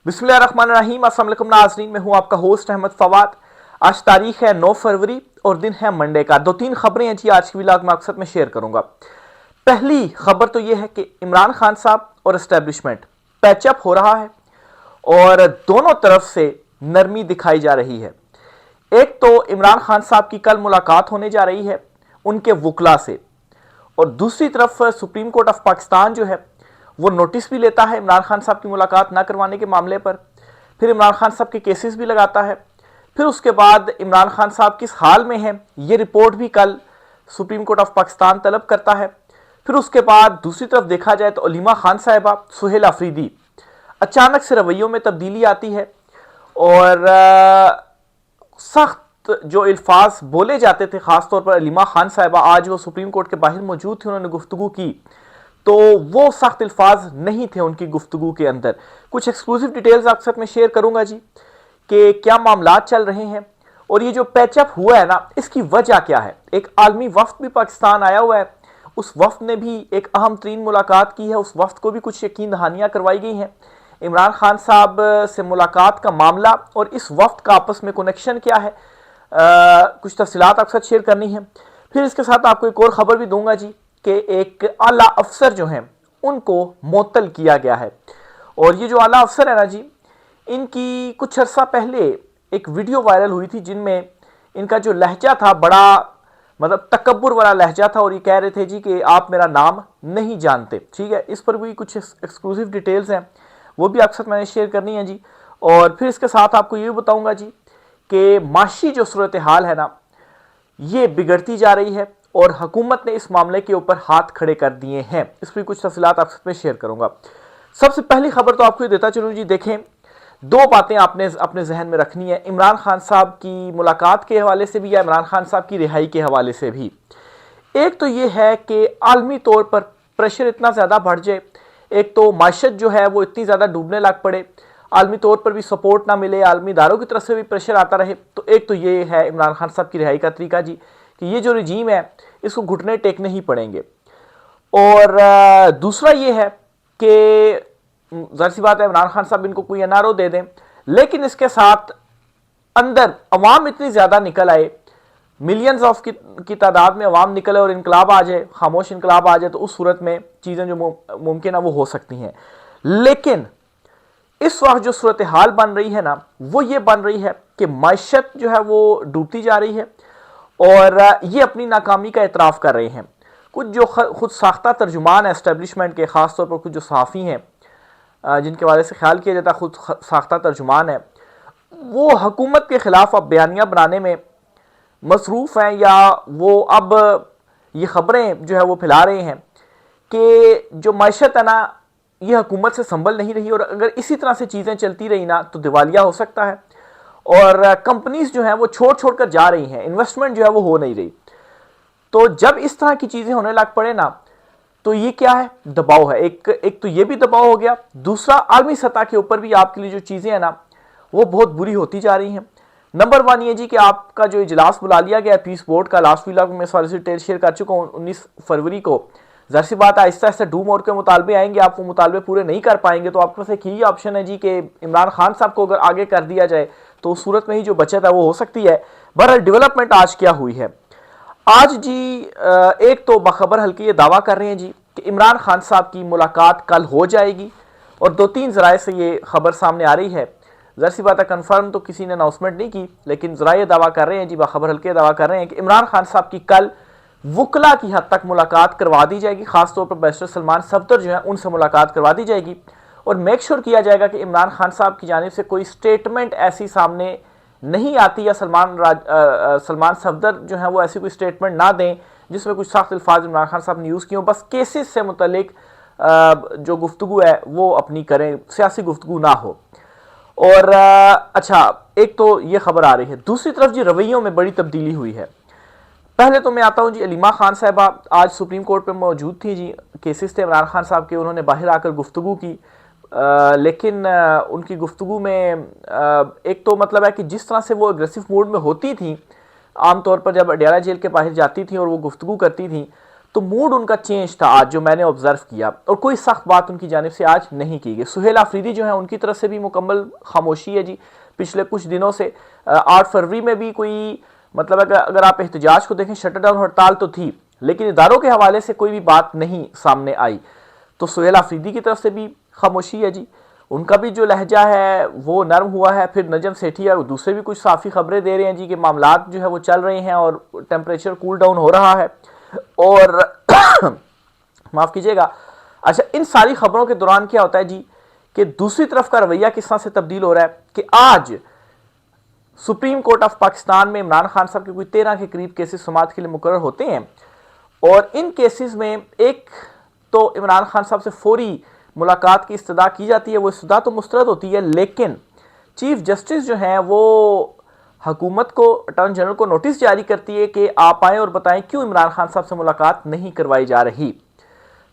बिस्मिल्लाहिर्रहमानिर्रहीम। अस्सलाम वालेकुम नाज़रीन, मैं हूं आपका होस्ट अहमद फवाद। आज तारीख है 9 फरवरी और दिन है मंडे का। दो तीन खबरें हैं जी आज की व्लॉग में आपके साथ में शेयर करूंगा। पहली खबर तो यह है कि इमरान खान साहब और एस्टेब्लिशमेंट पैचअप हो रहा है और दोनों तरफ से नरमी दिखाई जा रही है। एक तो इमरान खान साहब की कल मुलाकात होने जा रही है उनके वकला से, और दूसरी तरफ सुप्रीम कोर्ट ऑफ पाकिस्तान जो है वो नोटिस भी लेता है इमरान खान साहब की मुलाकात ना करवाने के मामले पर। फिर इमरान खान साहब के केसेस भी लगाता है। फिर उसके बाद इमरान खान साहब किस हाल में है ये रिपोर्ट भी कल सुप्रीम कोर्ट ऑफ पाकिस्तान तलब करता है। फिर उसके बाद दूसरी तरफ देखा जाए तो अलीमा खान साहिबा, सुहेल अफरीदी, अचानक से रवैयों में तब्दीली आती है और सख्त जो अल्फाज बोले जाते थे, खासतौर पर अलीमा खान साहिबा, आज वो सुप्रीम कोर्ट के बाहर मौजूद थे, उन्होंने गुफ्तगू की तो वो सख्त अल्फाज नहीं थे उनकी गुफ्तगू के अंदर। कुछ एक्सक्लूसिव डिटेल्स आपके साथ में शेयर करूंगा जी कि क्या मामला चल रहे हैं और ये जो पैचअप हुआ है ना, इसकी वजह क्या है। एक आलमी वफ्द भी पाकिस्तान आया हुआ है, उस वफ्द ने भी एक अहम तरीन मुलाकात की है, उस वफ्द को भी कुछ यकीन दहानियां करवाई गई हैं। इमरान खान साहब से मुलाकात का मामला और इस वफ्द का आपस में कनेक्शन क्या है, कुछ तफसीलात आपके साथ शेयर करनी है। फिर इसके साथ आपको एक और खबर भी दूंगा जी कि एक आला अफसर जो हैं उनको मुअत्तल किया गया है। और ये जो आला अफसर है ना जी, इनकी कुछ अर्सा पहले एक वीडियो वायरल हुई थी जिनमें इनका जो लहजा था बड़ा मतलब तकब्बुर वाला लहजा था और ये कह रहे थे जी कि आप मेरा नाम नहीं जानते। ठीक है, इस पर भी कुछ एक्सक्लूसिव डिटेल्स हैं, वो भी आपके साथ मैंने शेयर करनी है जी। और फिर इसके साथ आपको ये भी बताऊंगा जी कि माशी जो सूरत हाल है ना, ये बिगड़ती जा रही है और हुकूमत ने इस मामले के ऊपर हाथ खड़े कर दिए हैं। इस पर कुछ तफसीलात आपके साथ में शेयर करूंगा। सबसे पहली खबर तो आपको ये देता चलूं जी, देखें दो बातें आपने अपने जहन में रखनी है इमरान खान साहब की मुलाकात के हवाले से भी या इमरान खान साहब की रिहाई के हवाले से भी। एक तो ये है कि आलमी तौर पर प्रेशर इतना ज़्यादा बढ़ जाए, एक तो माशत जो है वो इतनी ज़्यादा डूबने लग पड़े, आलमी तौर पर भी सपोर्ट ना मिले, आलमी इदारों की तरफ से भी प्रेशर आता रहे। तो एक तो ये है इमरान खान साहब की रिहाई का तरीका जी कि ये जो रजीम है इसको घुटने टेकने ही पड़ेंगे। और दूसरा ये है कि जाहिर सी बात है इमरान खान साहब इनको कोई एनआरओ दे दें, लेकिन इसके साथ अंदर अवाम इतनी ज़्यादा निकल आए, मिलियंस ऑफ की तादाद में अवाम निकले और इनकलाब आ जाए, खामोश इनकलाब आ जाए, तो उस सूरत में चीज़ें जो मुमकिन है वो हो सकती हैं। लेकिन इस वक्त जो सूरत हाल बन रही है ना, वो ये बन रही है कि मैशत जो है वो डूबती जा रही है और ये अपनी नाकामी का एतराफ़ कर रहे हैं। कुछ जो खुद साख्ता तर्जुमान है एस्टेब्लिशमेंट के, ख़ासतौर पर कुछ जो सहाफ़ी हैं जिनके बारे से ख्याल किया जाता है खुद साख्ता तर्जुमान है, वो हुकूमत के ख़िलाफ़ अब बयानियाँ बनाने में मसरूफ़ हैं या वो अब ये ख़बरें जो है वो फैला रहे हैं कि जो मैशत है ना ये हुकूमत से संभल नहीं रही और अगर इसी तरह से चीज़ें चलती रही ना तो दिवालिया हो सकता है और कंपनीज जो हैं वो छोड़ छोड़ कर जा रही हैं, इन्वेस्टमेंट जो है वो हो नहीं रही। तो जब इस तरह की चीज़ें होने लग पड़े ना तो ये क्या है, दबाव है। एक तो ये भी दबाव हो गया, दूसरा आलमी सतह के ऊपर भी आपके लिए जो चीज़ें हैं ना वो बहुत बुरी होती जा रही हैं। नंबर वन ये जी कि आपका जो इजलास बुला लिया गया पीस बोर्ड का, लास्ट व्लॉग में इस वाले से डिटेल शेयर कर चुका हूँ 19 फरवरी को। ज़ाहिर सी बात है आहिस्ता आहिस्ता डूम और के मुतालबे आएंगे, आप वो मुतालबे पूरे नहीं कर पाएंगे, तो आपके पास एक ही ऑप्शन है जी कि इमरान खान साहब को अगर आगे कर दिया जाए तो उस सूरत में ही जो बचत है वो हो सकती है। बहरहाल डेवलपमेंट आज क्या हुई है, आज जी एक तो बाखबर हल्के ये दावा कर रहे हैं जी कि इमरान खान साहब की मुलाकात कल हो जाएगी और दो तीन ज़राए से ये खबर सामने आ रही है। ज़ाहिर सी बात है कन्फर्म तो किसी ने अनाउंसमेंट नहीं की, लेकिन ज़राए दावा कर रहे हैं जी, बाखबर हल्के दावा कर रहे हैं कि इमरान खान साहब की कल वकला की हद तक मुलाकात करवा दी जाएगी, खासतौर पर बैरिस्टर सलमान सफदर जो है उनसे मुलाकात करवा दी जाएगी और मेक श्योर किया जाएगा कि इमरान खान साहब की जानिब से कोई स्टेटमेंट ऐसी सामने नहीं आती या सलमान सफदर जो है वो ऐसी कोई स्टेटमेंट ना दें जिसमें कुछ सख्त अल्फाज इमरान खान साहब ने यूज़ किए हों। बस केसेस से मुतलिक जो गुफ्तगू है वो अपनी करें, सियासी गुफ्तगू ना हो। और अच्छा, एक तो ये खबर आ रही है। दूसरी तरफ जी रवैयों में बड़ी तब्दीली हुई है। पहले तो मैं आता हूँ जी, अलीमा खान साहबा आज सुप्रीम कोर्ट पे मौजूद थी जी, केसेस थे इमरान खान साहब के, उन्होंने बाहर आकर गुफ्तगू की। लेकिन उनकी गुफ्तगू में एक तो मतलब है कि जिस तरह से वो एग्रेसिव मूड में होती थी आमतौर पर जब अडयाला जेल के बाहर जाती थी और वो गुफ्तगू करती थी, तो मूड उनका चेंज था आज, जो मैंने ऑब्जर्व किया, और कोई सख्त बात उनकी जानिब से आज नहीं की गई। सुहेल आफरीदी जो है उनकी तरफ से भी मुकम्मल खामोशी है जी पिछले कुछ दिनों से। 8 फरवरी में भी कोई मतलब अगर आप एहतजाज को देखें, शटरडाउन हड़ताल तो थी, लेकिन इदारों के हवाले से कोई भी बात नहीं सामने आई। तो सुहेल आफरीदी की तरफ से भी खामोशी है जी, उनका भी जो लहजा है वो नरम हुआ है। फिर नजम सेठिया दूसरे भी कुछ साफ़ी खबरें दे रहे हैं जी कि मामलात जो है वो चल रहे हैं और टेम्परेचर कूल डाउन हो रहा है। और माफ़ कीजिएगा, अच्छा, इन सारी खबरों के दौरान क्या होता है जी कि दूसरी तरफ का रवैया किस तरह से तब्दील हो रहा है कि आज सुप्रीम कोर्ट ऑफ पाकिस्तान में इमरान खान साहब के कोई 13 के करीब केसेस समाअत के लिए मुकर्रर होते हैं, और इन केसेस में एक तो इमरान खान साहब से फौरी मुलाकात की इस्तदा की जाती है, वो इस्तदा तो मुस्तरद होती है, लेकिन चीफ जस्टिस जो हैं वो हुकूमत को, अटॉर्नी जनरल को नोटिस जारी करती है कि आप आएँ और बताएं क्यों इमरान खान साहब से मुलाकात नहीं करवाई जा रही।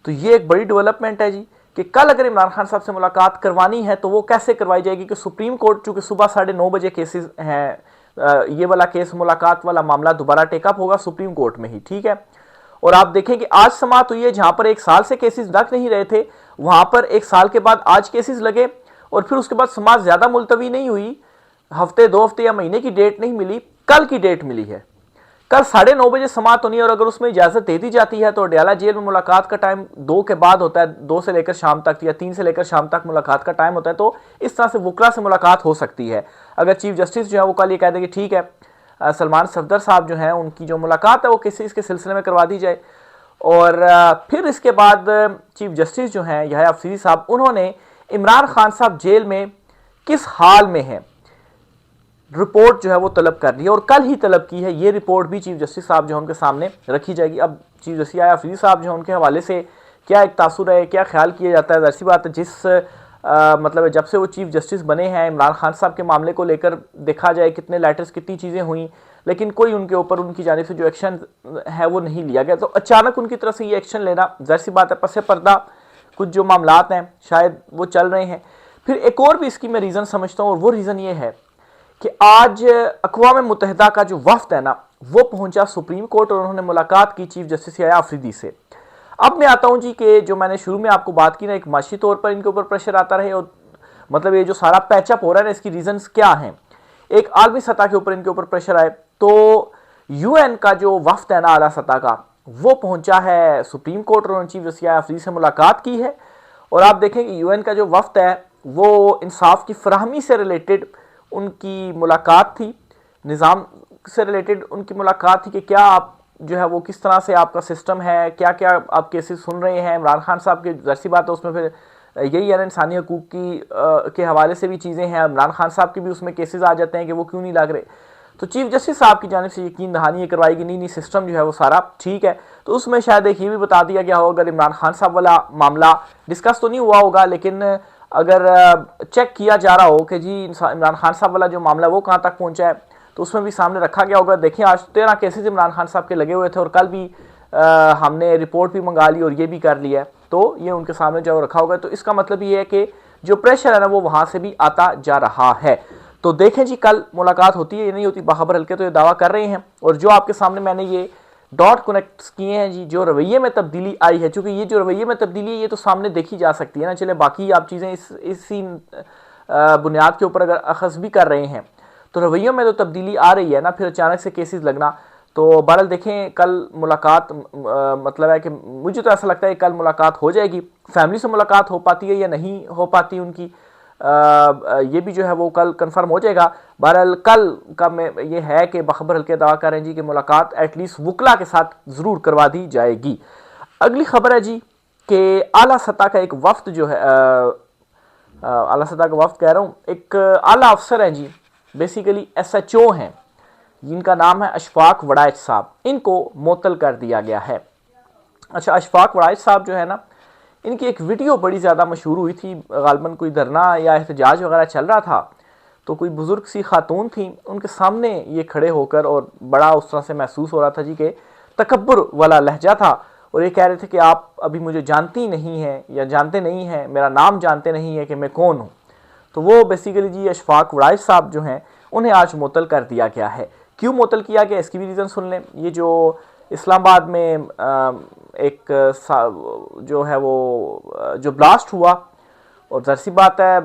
तो ये एक बड़ी डेवलपमेंट है जी कि कल अगर इमरान खान साहब से मुलाकात करवानी है तो वो कैसे करवाई जाएगी, कि सुप्रीम कोर्ट चूँकि सुबह 9:30 बजे केसेस हैं, ये वाला केस मुलाकात वाला मामला दोबारा टेकअप होगा सुप्रीम कोर्ट में ही, ठीक है। और आप देखें कि आज समाअत हुई है, जहां पर 1 साल से केसेस लग नहीं रहे थे, वहां पर 1 साल के बाद आज केसेस लगे, और फिर उसके बाद समाअत ज्यादा मुलतवी नहीं हुई, हफ्ते 2 हफ्ते या महीने की डेट नहीं मिली, कल की डेट मिली है। कल 9:30 बजे समाअत होनी है, और अगर उसमें इजाजत दे दी जाती है तो अडयाला जेल में मुलाकात का टाइम 2 के बाद होता है, 2 से लेकर शाम तक या 3 से लेकर शाम तक मुलाकात का टाइम होता है। तो इस तरह से वकला से मुलाकात हो सकती है। अगर चीफ जस्टिस जो है वो कल ये कह दे कि ठीक है, सलमान सफदर साहब जो हैं उनकी जो मुलाकात है वो किसी इसके सिलसिले में करवा दी जाए, और फिर इसके बाद चीफ जस्टिस जो हैं यहया अफरीदी साहब, उन्होंने इमरान खान साहब जेल में किस हाल में है रिपोर्ट जो है वो तलब कर ली है, और कल ही तलब की है। ये रिपोर्ट भी चीफ जस्टिस साहब जो है उनके सामने रखी जाएगी। अब चीफ जस्टिस यहया अफरीदी साहब जो है उनके हवाले से क्या एक तासुर है, क्या ख्याल किया जाता है, ऐसी बात है जिस मतलब जब से वो चीफ जस्टिस बने हैं, इमरान खान साहब के मामले को लेकर देखा जाए कितने लेटर्स, कितनी चीज़ें हुई, लेकिन कोई उनके ऊपर उनकी जानिब से जो एक्शन है वो नहीं लिया गया। तो अचानक उनकी तरफ से ये एक्शन लेना ज़ाहिर सी बात है, पसे पर्दा कुछ जो मामलात हैं शायद वो चल रहे हैं। फिर एक और भी इसकी मैं रीज़न समझता हूँ, और वो रीज़न ये है कि आज अक़वाम मुत्तहिदा का जो वफ्द है ना वो पहुंचा सुप्रीम कोर्ट, और उन्होंने मुलाकात की चीफ जस्टिस यहया अफरीदी से। अब मैं आता हूं जी कि जो मैंने शुरू में आपको बात की ना, एक माशी तौर पर इनके ऊपर प्रेशर आता रहे, और मतलब ये जो सारा पैचअप हो रहा है ना, इसकी रीजंस क्या हैं। एक आलमी सतह के ऊपर इनके ऊपर प्रेशर आए, तो यूएन का जो वफ्द है ना आला सतह का, वो पहुंचा है सुप्रीम कोर्ट, और उन्होंने चीफ जस्टिस यहया अफरीदी से मुलाकात की है। और आप देखें कि यूएन का जो वफ्द है वो इंसाफ की फराहमी से रिलेटेड उनकी मुलाकात थी, निज़ाम से रिलेटेड उनकी मुलाकात थी कि क्या आप जो है वो किस तरह से आपका सिस्टम है, क्या क्या आप केसेस सुन रहे हैं इमरान खान साहब के। जैसी बात है उसमें फिर यही है इंसानी हकूक़ की के हवाले से भी चीज़ें हैं, इमरान खान साहब के भी उसमें केसेस आ जाते हैं कि वो क्यों नहीं लग रहे। तो चीफ जस्टिस साहब की जानिब से यकीन दहानी ये करवाई कि नहीं सिस्टम जो है वो सारा ठीक है। तो उसमें शायद एक ये भी बता दिया गया होगा, अगर इमरान खान साहब वाला मामला डिस्कस तो नहीं हुआ होगा, लेकिन अगर चेक किया जा रहा हो कि जी इमरान खान साहब वाला जो मामला वो कहाँ तक पहुँचा है, तो उसमें भी सामने रखा गया होगा। देखिए आज 13 केसेस इमरान खान साहब के लगे हुए थे, और कल भी हमने रिपोर्ट भी मंगा ली और ये भी कर लिया है, तो ये उनके सामने जो रखा होगा। तो इसका मतलब ये है कि जो प्रेशर है ना वो वहाँ से भी आता जा रहा है। तो देखें जी कल मुलाकात होती है या नहीं होती, बाखबर हल्के तो ये दावा कर रहे हैं। और जो आपके सामने मैंने ये डॉट कनेक्ट किए हैं जी, जो रवैये में तब्दीली आई है, चूँकि ये जो रवैये में तब्दीली है ये तो सामने देखी जा सकती है ना, चले बाकी आप चीज़ें इसी बुनियाद के ऊपर अगर अखज़ भी कर रहे हैं, तो रवैयों में तो तब्दीली आ रही है ना, फिर अचानक से केसेस लगना। तो बहरहाल देखें कल मुलाकात, मतलब है कि मुझे तो ऐसा लगता है कल मुलाकात हो जाएगी। फैमिली से मुलाकात हो पाती है या नहीं हो पाती उनकी, ये भी जो है वो कल कंफर्म हो जाएगा। बहरहाल कल का मैं ये है कि बखबर हल्के दावा करें जी कि मुलाकात एटलीस्ट वकला के साथ ज़रूर करवा दी जाएगी। अगली खबर है जी कि आला सतह का एक वफ्द जो है, आला सतह का वफ्द कह रहा हूँ, एक आला अफसर हैं जी, बेसिकली SHO हैं, जिनका नाम है अशफाक वड़ाइच साहब, इनको मुअत्तल कर दिया गया है। अच्छा, अशफाक वड़ाइच साहब जो है ना, इनकी एक वीडियो बड़ी ज़्यादा मशहूर हुई थी, गालबन कोई धरना या एहतजाज वगैरह चल रहा था, तो कोई बुज़ुर्ग सी खातून थी, उनके सामने ये खड़े होकर, और बड़ा उस तरह से महसूस हो रहा था जी कि तकब्बुर वाला लहजा था, और ये कह रहे थे कि आप अभी मुझे जानती नहीं हैं या जानते नहीं हैं, मेरा नाम जानते नहीं है कि मैं कौन हूँ। तो वो बेसिकली जी अशफाक वड़ाइच साहब जो हैं उन्हें आज मुअत्तल कर दिया गया है। क्यों मुअत्तल किया गया इसकी भी रीज़न सुन लें। ये जो इस्लामाबाद में एक जो है वो जो ब्लास्ट हुआ, और ज़ाहिर सी बात है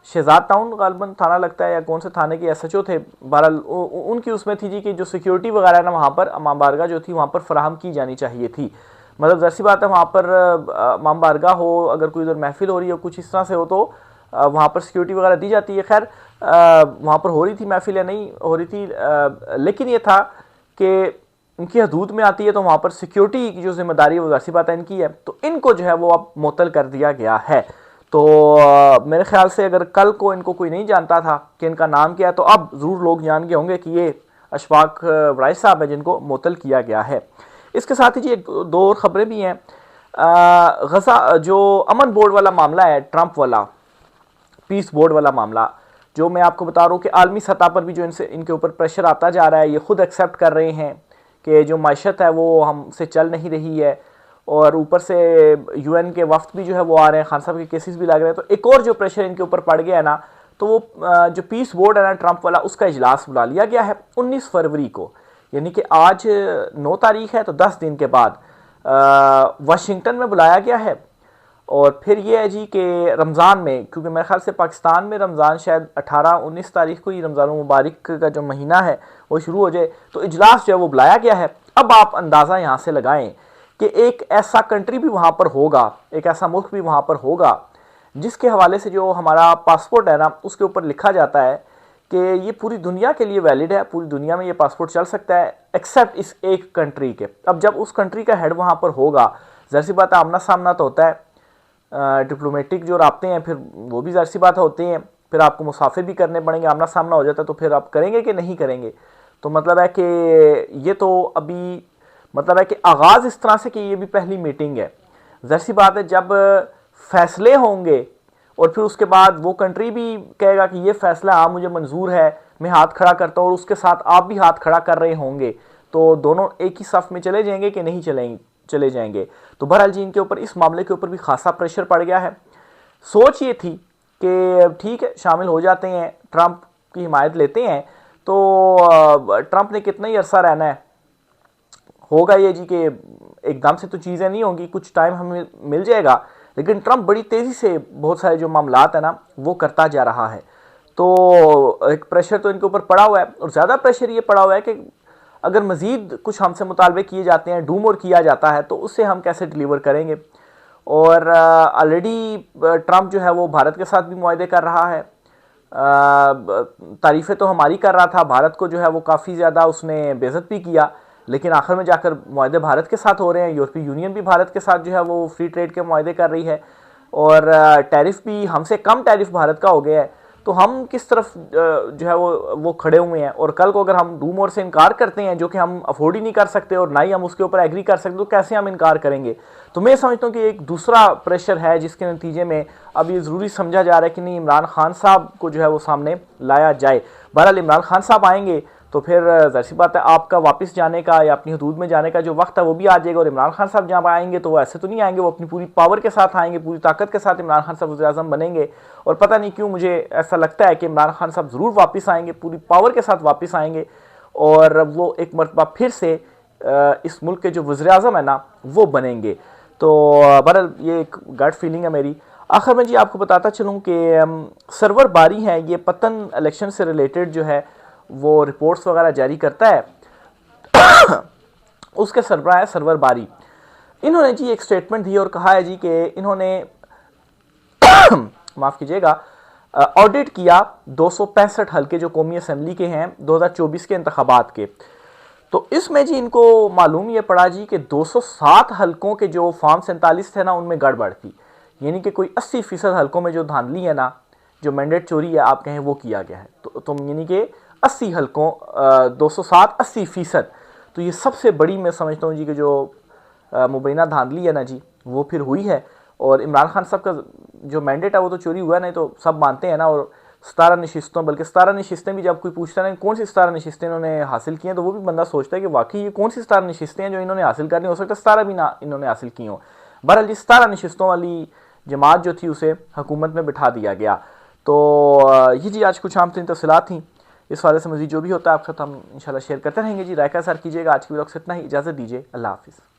शहजाद टाउन गालबन थाना लगता है या कौन से थाने के एसएचओ थे, बहरहाल उनकी उसमें थी जी कि जो सिक्योरिटी वगैरह है ना वहाँ पर इमाम बारगाह जो थी वहाँ पर फराहम की जानी चाहिए थी। मतलब ज़ाहिर सी बात है वहाँ पर इमाम बारगाह हो, अगर कोई उधर महफिल हो रही हो कुछ इस तरह से हो तो वहाँ पर सिक्योरिटी वगैरह दी जाती है। खैर वहाँ पर हो रही थी महफिल या नहीं हो रही थी, लेकिन ये था कि इनकी हदूद में आती है तो वहाँ पर सिक्योरिटी की जो जिम्मेदारी है वो ज़ाहिर सी बात है इनकी है, तो इनको जो है वो अब मुअत्तल कर दिया गया है। तो मेरे ख्याल से अगर कल को इनको कोई नहीं जानता था कि इनका नाम क्या है, तो अब ज़रूर लोग जान गए होंगे कि ये अशफाक वराइस साहब है जिनको मुअत्तल किया गया है। इसके साथ ही जी एक दो और ख़बरें भी हैं। गजा जो अमन बोर्ड वाला मामला है, ट्रंप वाला पीस बोर्ड वाला मामला, जो मैं आपको बता रहा हूँ कि आलमी सतह पर भी जो इनके ऊपर प्रेशर आता जा रहा है, ये खुद एक्सेप्ट कर रहे हैं कि जो माशत है वो हमसे चल नहीं रही है, और ऊपर से यूएन के वफ्द भी जो है वो आ रहे हैं, खान साहब के केसेस भी लग रहे हैं, तो एक और जो प्रेशर इनके ऊपर पड़ गया है ना, तो वो जो पीस बोर्ड है ना ट्रंप वाला, उसका इजलास बुला लिया गया है 19 फरवरी को, यानी कि आज 9 तारीख है, तो 10 दिन के बाद वाशिंगटन में बुलाया गया है। और फिर ये है जी कि रमज़ान में, क्योंकि मेरे ख्याल से पाकिस्तान में रमज़ान शायद 18-19 तारीख को ही रमज़ान मुबारक का जो महीना है वो शुरू हो जाए, तो इजलास जो है वो बुलाया गया है। अब आप अंदाज़ा यहाँ से लगाएं कि एक ऐसा कंट्री भी वहाँ पर होगा, एक ऐसा मुल्क भी वहाँ पर होगा जिसके हवाले से जो हमारा पासपोर्ट है ना उसके ऊपर लिखा जाता है कि ये पूरी दुनिया के लिए वैलिड है, पूरी दुनिया में ये पासपोर्ट चल सकता है एक्सेप्ट इस एक कंट्री के। अब जब उस कंट्री का हेड वहाँ पर होगा, ज़ाहिर सी बात है आमना सामना तो होता है, डिप्लोमेटिक जो राब्ते हैं फिर वो भी ज़ाहिर सी बात होते हैं, फिर आपको मुसाफिर भी करने पड़ेंगे, आमना सामना हो जाता है, तो फिर आप करेंगे कि नहीं करेंगे। तो मतलब है कि ये तो अभी मतलब है कि आगाज़ इस तरह से कि ये भी पहली मीटिंग है। ज़ाहिर सी बात है जब फैसले होंगे और फिर उसके बाद वो कंट्री भी कहेगा कि ये फैसला हाँ मुझे मंजूर है, मैं हाथ खड़ा करता हूँ, और उसके साथ आप भी हाथ खड़ा कर रहे होंगे, तो दोनों एक ही सफ़ में चले जाएंगे कि नहीं चले जाएंगे। तो बहरहाल जी इनके ऊपर इस मामले के ऊपर भी खासा प्रेशर पड़ गया है। सोच ये थी कि ठीक है शामिल हो जाते हैं, ट्रंप की हिमायत लेते हैं, तो ट्रंप ने कितना ही अरसा रहना है, होगा ये जी कि एकदम से तो चीज़ें नहीं होंगी, कुछ टाइम हमें मिल जाएगा, लेकिन ट्रंप बड़ी तेज़ी से बहुत सारे जो मामलात है ना वो करता जा रहा है। तो एक प्रेशर तो इनके ऊपर पड़ा हुआ है, और ज़्यादा प्रेशर ये पड़ा हुआ है कि अगर मज़ीद कुछ हमसे मुतालबे किए जाते हैं, डू मोर किया जाता है, तो उससे हम कैसे डिलीवर करेंगे। और ऑलरेडी ट्रंप जो है वो भारत के साथ भी मुआहदे कर रहा है, तारीफ़ें तो हमारी कर रहा था, भारत को जो है वो काफ़ी ज़्यादा उसने बेइज्जत भी किया, लेकिन आखिर में जाकर मुआहदे भारत के साथ हो रहे हैं। यूरोपीय यूनियन भी भारत के साथ जो है वो फ्री ट्रेड के मुआहदे कर रही है, और टैरिफ भी हमसे कम टैरिफ भारत का हो गया है। तो हम किस तरफ जो है वो खड़े हुए हैं, और कल को अगर हम डू मोर से इनकार करते हैं जो कि हम अफोर्ड ही नहीं कर सकते और ना ही हम उसके ऊपर एग्री कर सकते, तो कैसे हम इनकार करेंगे। तो मैं समझता हूँ कि एक दूसरा प्रेशर है जिसके नतीजे में अब ये ज़रूरी समझा जा रहा है कि नहीं इमरान खान साहब को जो है वो सामने लाया जाए। बहरहाल इमरान खान साहब आएंगे तो फिर ज़ाहिर सी बात है आपका वापस जाने का या अपनी हदूद में जाने का जो वक्त है वो भी आ जाएगा, और इमरान खान साहब जहाँ आएंगे तो वो ऐसे तो नहीं आएंगे, वो अपनी पूरी पावर के साथ आएंगे, पूरी ताकत के साथ इमरान खान साहब वज़ीर-ए-आज़म बनेंगे। और पता नहीं क्यों मुझे ऐसा लगता है कि इमरान खान साहब ज़रूर वापस आएंगे, पूरी पावर के साथ वापस आएंगे, और वो एक मरतबा फिर से इस मुल्क के जो वज़ीर-ए-आज़म है ना वो बनेंगे। तो बहरहाल ये एक गट फीलिंग है मेरी। आखिर में जी आपको बताता चलूँ कि सरवर बारी है, ये पतन इलेक्शन से रिलेटेड जो है वो रिपोर्ट्स वगैरह जारी करता है उसके सरबराह है सरवर बारी। इन्होंने जी एक स्टेटमेंट दी और कहा है जी कि इन्होंने माफ़ कीजिएगा ऑडिट किया 265 हल्के जो कौमी असम्बली के हैं 2024 के इंतखाबात के। तो इसमें जी इनको मालूम ये पड़ा जी कि 207 हल्कों के जो फॉर्म 47 थे ना उनमें गड़बड़ थी, यानी कि कोई 80% हल्कों में जो धांधली है ना, जो मैंडेट चोरी है आप कहें वो किया गया है। तो यानी कि 80 हल्कों 207 80%, तो ये सबसे बड़ी मैं समझता हूँ जी कि जो मुबैना धांधली है ना जी वो फिर हुई है। और इमरान खान साहब का जो मैंडेट है वो तो चोरी हुआ नहीं, तो सब मानते हैं ना। और 17 नशिस्तों, बल्कि 17 नशिस्तें भी जब कोई पूछता है कौन सी 17 नशिस्तें इन्होंने हासिल की हैं, तो वो भी बंदा सोचता है कि वाकई ये कौन सी 17 नशिस्तें हैं जो इन्होंने हासिल करनी, हो सकता है 17 भी ना इन्होंने हासिल की हों। बहरहाल जी 17 नशिस्तों वाली जमात जो थी उसे हुकूमत में बिठा दिया गया। तो ये जी आज कुछ आम तरीन तफसीलात थी इस वाले से मजीद जो भी होता है आपके साथ हम इंशाल्लाह शेयर करते रहेंगे जी। रायका सर कीजिएगा, आज की व्लॉग से इतना ही, इजाज़त दीजिए, अल्लाह हाफिज़।